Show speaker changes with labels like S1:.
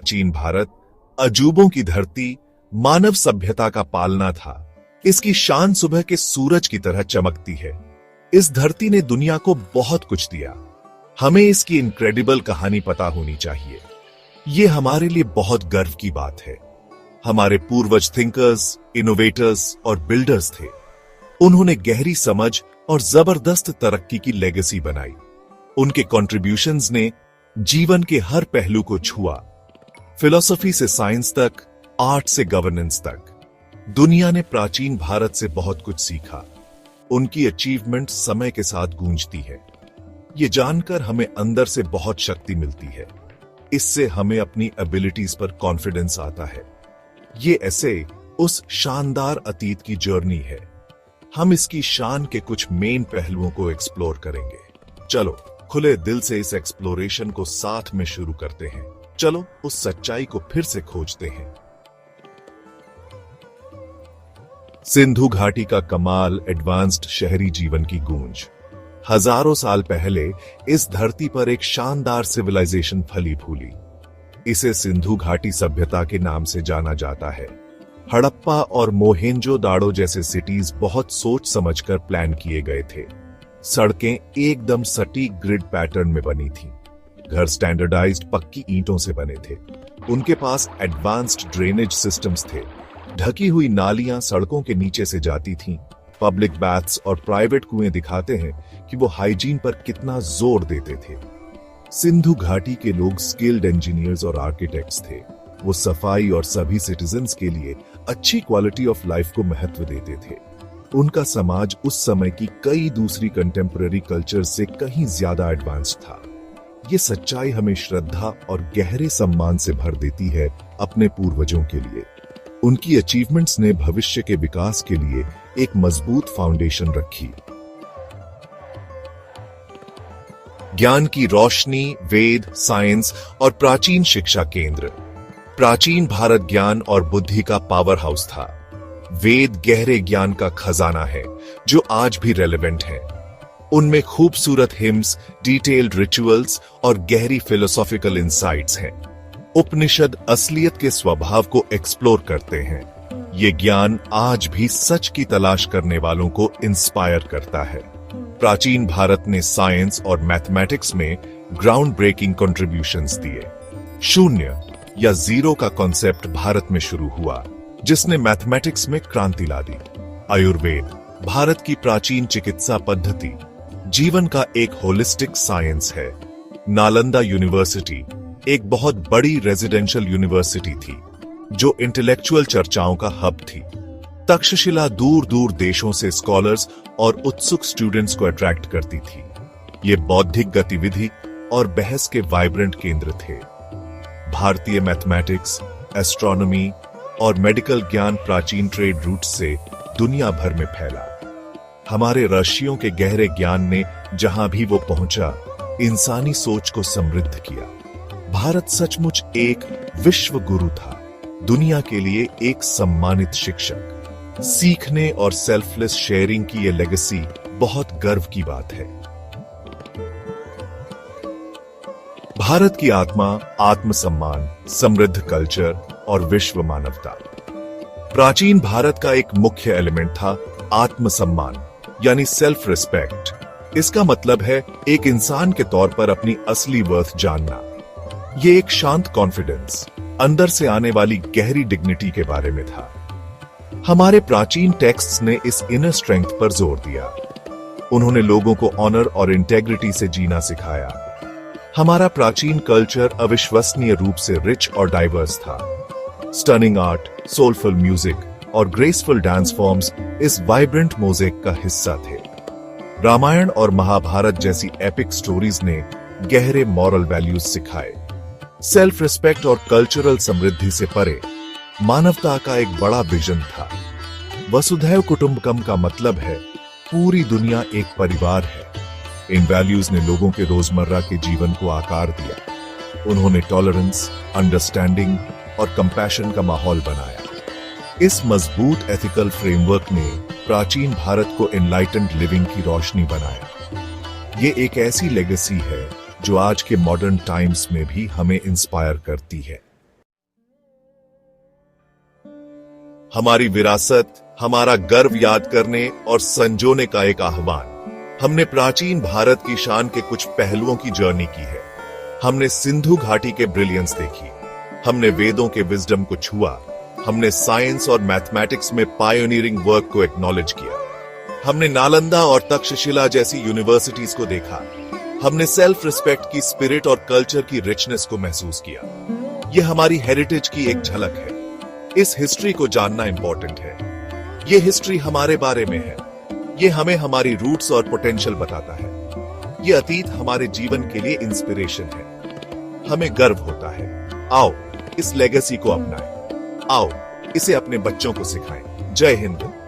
S1: प्राचीन भारत अजूबों की धरती, मानव सभ्यता का पालना था। इसकी शान सुबह के सूरज की तरह चमकती है। इस धरती ने दुनिया को बहुत कुछ दिया। हमें इसकी इनक्रेडिबल कहानी पता होनी चाहिए। ये हमारे लिए बहुत गर्व की बात है। हमारे पूर्वज थिंकर्स, इनोवेटर्स और बिल्डर्स थे। उन्होंने गहरी समझ और जबरदस्त तरक्की की लेगेसी बनाई। उनके कॉन्ट्रिब्यूशंस ने जीवन के हर पहलू को छुआ, फिलॉसफी से साइंस तक, आर्ट से गवर्नेंस तक। दुनिया ने प्राचीन भारत से बहुत कुछ सीखा। उनकी अचीवमेंट समय के साथ गूंजती है। ये जानकर हमें अंदर से बहुत शक्ति मिलती है। इससे हमें अपनी एबिलिटीज पर कॉन्फिडेंस आता है। ये ऐसे उस शानदार अतीत की जर्नी है। हम इसकी शान के कुछ मेन पहलुओं को एक्सप्लोर करेंगे। चलो खुले दिल से इस एक्सप्लोरेशन को साथ में शुरू करते हैं। चलो उस सच्चाई को फिर से खोजते हैं। सिंधु घाटी का कमाल, एडवांस्ड शहरी जीवन की गूंज। हजारों साल पहले इस धरती पर एक शानदार सिविलाइजेशन फली फूली। इसे सिंधु घाटी सभ्यता के नाम से जाना जाता है। हड़प्पा और मोहेंजो-दाड़ो जैसे सिटीज बहुत सोच समझकर प्लान किए गए थे। सड़कें एकदम सटीक ग्रिड पैटर्न में बनी थीं। घर स्टैंडर्डाइज्ड पक्की ईंटों से बने थे। उनके पास एडवांस्ड ड्रेनेज सिस्टम्स थे। ढकी हुई नालियां सड़कों के नीचे से जाती थीं। पब्लिक बाथ्स और प्राइवेट कुएं दिखाते हैं कि वो हाइजीन पर कितना जोर देते थे। सिंधु घाटी के लोग स्किल्ड इंजीनियर्स और आर्किटेक्ट्स थे। वो सफाई और सभी सिटीजन्स के लिए अच्छी क्वालिटी ऑफ लाइफ को महत्व देते थे। उनका समाज उस समय की कई दूसरी कंटेम्पररी कल्चर से कहीं ज्यादा एडवांस था। ये सच्चाई हमें श्रद्धा और गहरे सम्मान से भर देती है अपने पूर्वजों के लिए। उनकी अचीवमेंट्स ने भविष्य के विकास के लिए एक मजबूत फाउंडेशन रखी। ज्ञान की रोशनी, वेद, साइंस और प्राचीन शिक्षा केंद्र। प्राचीन भारत ज्ञान और बुद्धि का पावर हाउस था। वेद गहरे ज्ञान का खजाना है जो आज भी रेलेवेंट है। उनमें खूबसूरत हिम्स, डिटेल्ड रिचुअल्स और गहरी फिलोसॉफिकल इंसाइट्स हैं। उपनिषद असलियत के स्वभाव को एक्सप्लोर करते हैं। ये ज्ञान आज भी सच की तलाश करने वालों को इंस्पायर करता है। प्राचीन भारत ने साइंस और मैथमेटिक्स में ग्राउंड ब्रेकिंग कंट्रीब्यूशंस दिए। शून्य या जीरो का कॉन्सेप्ट भारत में शुरू हुआ, जिसने मैथमेटिक्स में क्रांति ला दी। आयुर्वेद भारत की प्राचीन चिकित्सा पद्धति, जीवन का एक होलिस्टिक साइंस है। नालंदा यूनिवर्सिटी एक बहुत बड़ी रेजिडेंशियल यूनिवर्सिटी थी जो इंटेलेक्चुअल चर्चाओं का हब थी। तक्षशिला दूर दूर देशों से स्कॉलर्स और उत्सुक स्टूडेंट्स को अट्रैक्ट करती थी। ये बौद्धिक गतिविधि और बहस के वाइब्रेंट केंद्र थे। भारतीय मैथमेटिक्स, एस्ट्रोनॉमी और मेडिकल ज्ञान प्राचीन ट्रेड रूट से दुनिया भर में फैला। हमारे ऋषियों के गहरे ज्ञान ने जहां भी वो पहुंचा, इंसानी सोच को समृद्ध किया। भारत सचमुच एक विश्व गुरु था, दुनिया के लिए एक सम्मानित शिक्षक। सीखने और सेल्फलेस शेयरिंग की ये लेगेसी बहुत गर्व की बात है। भारत की आत्मा, आत्मसम्मान, समृद्ध कल्चर और विश्व मानवता। प्राचीन भारत का एक मुख्य एलिमेंट था आत्मसम्मान, यानी सेल्फ रिस्पेक्ट। इसका मतलब है एक इंसान के तौर पर अपनी असली वर्थ जानना। ये एक शांत कॉन्फिडेंस, अंदर से आने वाली गहरी डिग्निटी के बारे में था। हमारे प्राचीन टेक्स्ट्स ने इस इनर स्ट्रेंथ पर जोर दिया। उन्होंने लोगों को ऑनर और इंटेग्रिटी से जीना सिखाया। हमारा प्राचीन कल्चर अविश्वसनीय रूप से रिच और डाइवर्स था। स्टनिंग आर्ट, सोलफुल म्यूजिक और ग्रेसफुल डांस फॉर्म्स इस वाइब्रेंट मोज़ेक का हिस्सा थे। रामायण और महाभारत जैसी एपिक स्टोरीज ने गहरे मॉरल वैल्यूज सिखाए। सेल्फ रिस्पेक्ट और कल्चरल समृद्धि से परे मानवता का एक बड़ा विजन था। वसुधैव कुटुंबकम का मतलब है पूरी दुनिया एक परिवार है। इन वैल्यूज ने लोगों के रोजमर्रा के जीवन को आकार दिया। उन्होंने टॉलरेंस, अंडरस्टैंडिंग और कंपैशन का माहौल बनाया। इस मजबूत एथिकल फ्रेमवर्क ने प्राचीन भारत को एनलाइटेंड लिविंग की रोशनी बनाया। ये एक ऐसी लेगेसी है जो आज के मॉडर्न टाइम्स में भी हमें इंस्पायर करती है। हमारी विरासत, हमारा गर्व याद करने और संजोने का एक आह्वान। हमने प्राचीन भारत की शान के कुछ पहलुओं की जर्नी की है। हमने सिंधु घाटी के ब्रिलियंस देखी, हमने वेदों के विजडम को छुआ, हमने साइंस और मैथमेटिक्स में पायोनियरिंग वर्क को एक्नॉलेज किया, हमने नालंदा और तक्षशिला जैसी यूनिवर्सिटीज को देखा, हमने सेल्फ रिस्पेक्ट की स्पिरिट और कल्चर की रिचनेस को महसूस किया। यह हमारी हेरिटेज की एक झलक है। इस हिस्ट्री को जानना इंपॉर्टेंट है। ये हिस्ट्री हमारे बारे में है। ये हमें हमारी रूट्स और पोटेंशियल बताता है। ये अतीत हमारे जीवन के लिए इंस्पिरेशन है। हमें गर्व होता है। आओ इस लेगेसी को अपनाएं। आओ इसे अपने बच्चों को सिखाएं। जय हिंद।